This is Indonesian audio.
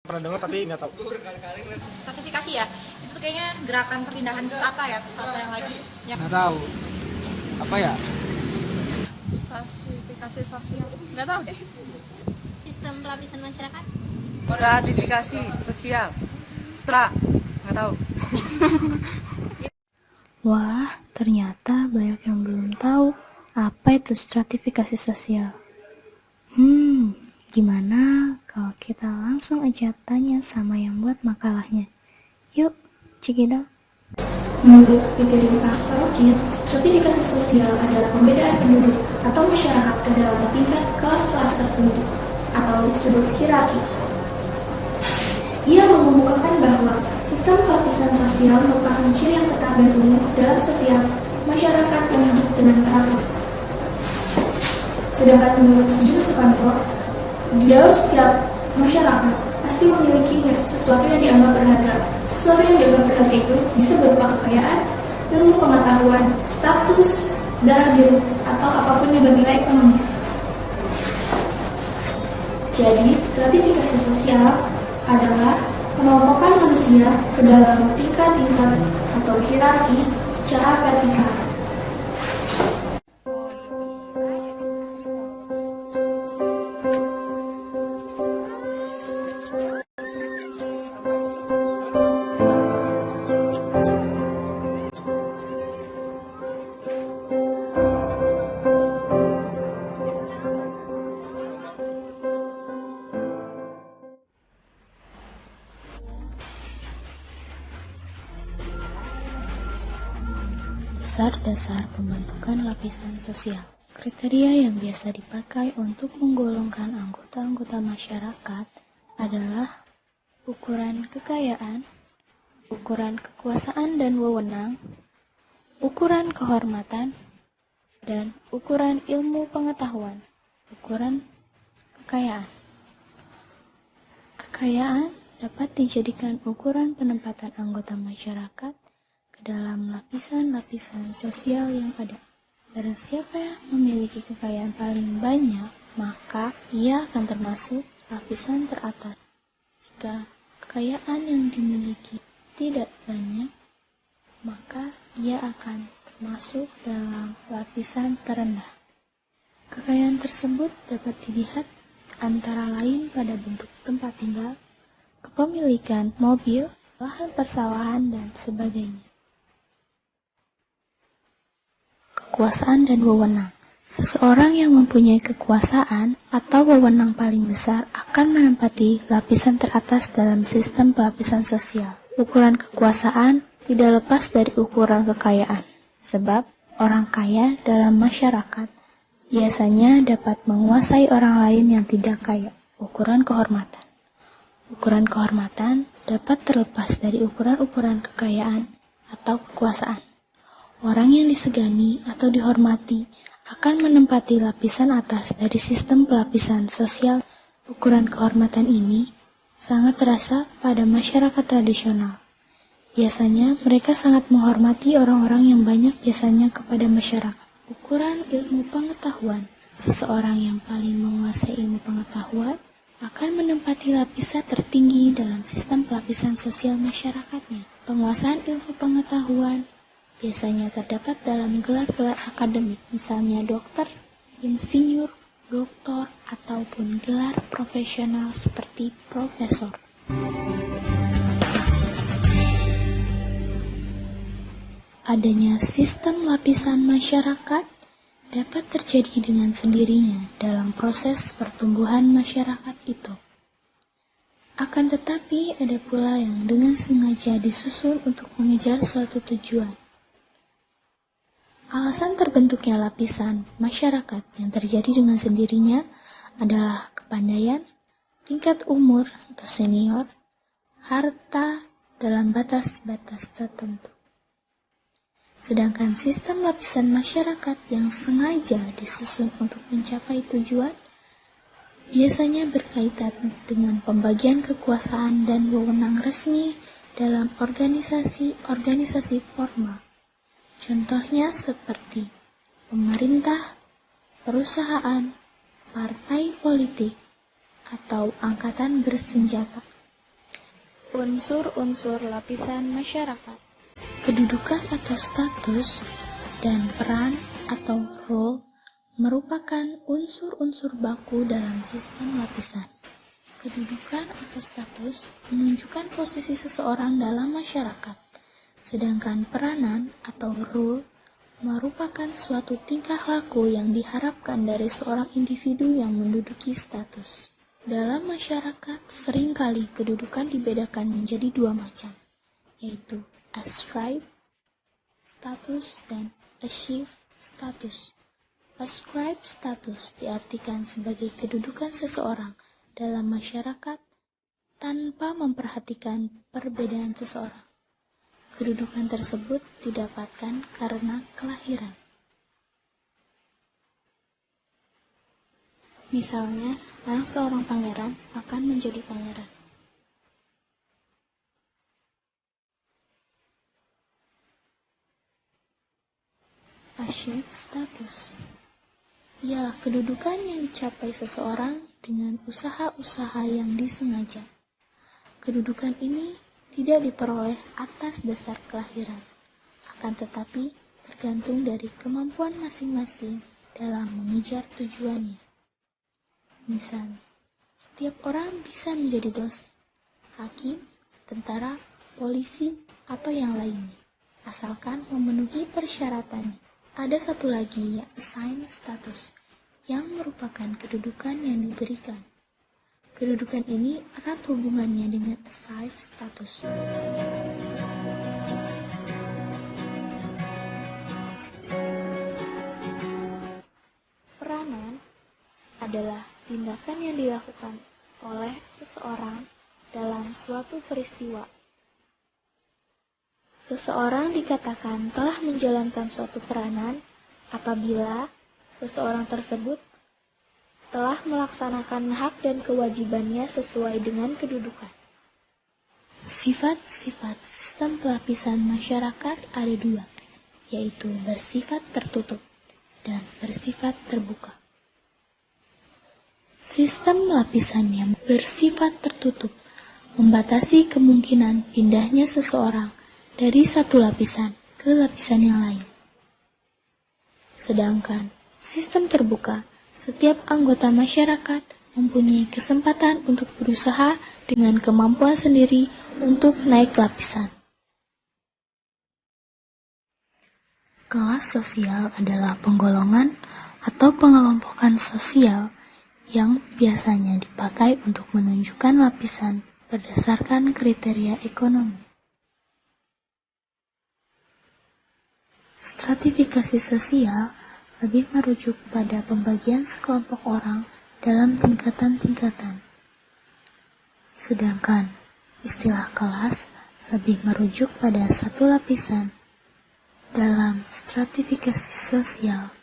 Pernah dengar tapi nggak tahu. Stratifikasi ya, itu tuh kayaknya gerakan perpindahan strata ya, ke strata yang lain. Nggak tahu. Apa ya? Stratifikasi sosial, nggak tahu deh. Sistem pelapisan masyarakat. Stratifikasi sosial. Nggak tahu. Wah, ternyata banyak yang belum tahu apa itu stratifikasi sosial. Gimana kalau kita langsung aja tanya sama yang buat makalahnya? Yuk, check it out. Menurut Pickering Pascal, stratifikasi sosial adalah pembedaan penduduk atau masyarakat ke dalam tingkat kelas-kelas tertentu atau disebut hierarki. Ia mengemukakan bahwa sistem pelapisan sosial merupakan ciri yang tetap dan umum dalam setiap masyarakat yang hidup dengan teratur. Sedangkan menurut Sujun Sukanto, di dalam setiap masyarakat pasti memiliki sesuatu yang dianggap berharga. Sesuatu yang dianggap berharga itu bisa berupa kekayaan, ilmu pengetahuan, status, darah biru, atau apapun yang bernilai ekonomis. Jadi, stratifikasi sosial adalah pengelompokan manusia ke dalam tingkat-tingkat atau hierarki secara vertikal. Dasar-dasar pembentukan lapisan sosial. Kriteria yang biasa dipakai untuk menggolongkan anggota-anggota masyarakat adalah ukuran kekayaan, ukuran kekuasaan dan wewenang, ukuran kehormatan, dan ukuran ilmu pengetahuan. Ukuran kekayaan. Kekayaan dapat dijadikan ukuran penempatan anggota masyarakat ke dalam lapisan-lapisan sosial yang ada. Barang siapa yang memiliki kekayaan paling banyak, maka ia akan termasuk lapisan teratas. Jika kekayaan yang dimiliki tidak banyak, maka ia akan termasuk dalam lapisan terendah. Kekayaan tersebut dapat dilihat antara lain pada bentuk tempat tinggal, kepemilikan mobil, lahan persawahan, dan sebagainya. Kekuasaan dan wewenang. Seseorang yang mempunyai kekuasaan atau wewenang paling besar akan menempati lapisan teratas dalam sistem pelapisan sosial. Ukuran kekuasaan tidak lepas dari ukuran kekayaan, sebab orang kaya dalam masyarakat biasanya dapat menguasai orang lain yang tidak kaya. Ukuran kehormatan. Ukuran kehormatan dapat terlepas dari ukuran-ukuran kekayaan atau kekuasaan. Orang yang disegani atau dihormati akan menempati lapisan atas dari sistem pelapisan sosial. Ukuran kehormatan ini sangat terasa pada masyarakat tradisional. Biasanya mereka sangat menghormati orang-orang yang banyak jasanya kepada masyarakat. Ukuran ilmu pengetahuan. Seseorang yang paling menguasai ilmu pengetahuan akan menempati lapisan tertinggi dalam sistem pelapisan sosial masyarakatnya. Penguasaan ilmu pengetahuan biasanya terdapat dalam gelar-gelar akademik, misalnya dokter, insinyur, doktor, ataupun gelar profesional seperti profesor. Adanya sistem lapisan masyarakat dapat terjadi dengan sendirinya dalam proses pertumbuhan masyarakat itu. Akan tetapi ada pula yang dengan sengaja disusun untuk mengejar suatu tujuan. Alasan terbentuknya lapisan masyarakat yang terjadi dengan sendirinya adalah kepandaian, tingkat umur atau senior, harta dalam batas-batas tertentu. Sedangkan sistem lapisan masyarakat yang sengaja disusun untuk mencapai tujuan biasanya berkaitan dengan pembagian kekuasaan dan wewenang resmi dalam organisasi-organisasi formal. Contohnya seperti pemerintah, perusahaan, partai politik, atau angkatan bersenjata. Unsur-unsur lapisan masyarakat. Kedudukan atau status dan peran atau role merupakan unsur-unsur baku dalam sistem lapisan. Kedudukan atau status menunjukkan posisi seseorang dalam masyarakat, sedangkan peranan atau role merupakan suatu tingkah laku yang diharapkan dari seorang individu yang menduduki status. Dalam masyarakat, seringkali kedudukan dibedakan menjadi dua macam, yaitu ascribed status dan achieved status. Ascribed status diartikan sebagai kedudukan seseorang dalam masyarakat tanpa memperhatikan perbedaan seseorang. Kedudukan tersebut didapatkan karena kelahiran. Misalnya, anak seorang pangeran akan menjadi pangeran. Achieved status ialah kedudukan yang dicapai seseorang dengan usaha-usaha yang disengaja. Kedudukan ini tidak diperoleh atas dasar kelahiran, akan tetapi tergantung dari kemampuan masing-masing dalam mengejar tujuannya. Misalnya, setiap orang bisa menjadi dosen, hakim, tentara, polisi, atau yang lainnya, asalkan memenuhi persyaratannya. Ada satu lagi, yang assigned status, yang merupakan kedudukan yang diberikan. Kedudukan ini erat hubungannya dengan achieved status. Peranan adalah tindakan yang dilakukan oleh seseorang dalam suatu peristiwa. Seseorang dikatakan telah menjalankan suatu peranan apabila seseorang tersebut telah melaksanakan hak dan kewajibannya sesuai dengan kedudukan. Sifat-sifat sistem pelapisan masyarakat ada dua, yaitu bersifat tertutup dan bersifat terbuka. Sistem lapisan yang bersifat tertutup membatasi kemungkinan pindahnya seseorang dari satu lapisan ke lapisan yang lain. Sedangkan sistem terbuka, setiap anggota masyarakat mempunyai kesempatan untuk berusaha dengan kemampuan sendiri untuk naik lapisan. Kelas sosial adalah penggolongan atau pengelompokan sosial yang biasanya dipakai untuk menunjukkan lapisan berdasarkan kriteria ekonomi. Stratifikasi sosial lebih merujuk pada pembagian sekelompok orang dalam tingkatan-tingkatan. Sedangkan istilah kelas lebih merujuk pada satu lapisan dalam stratifikasi sosial.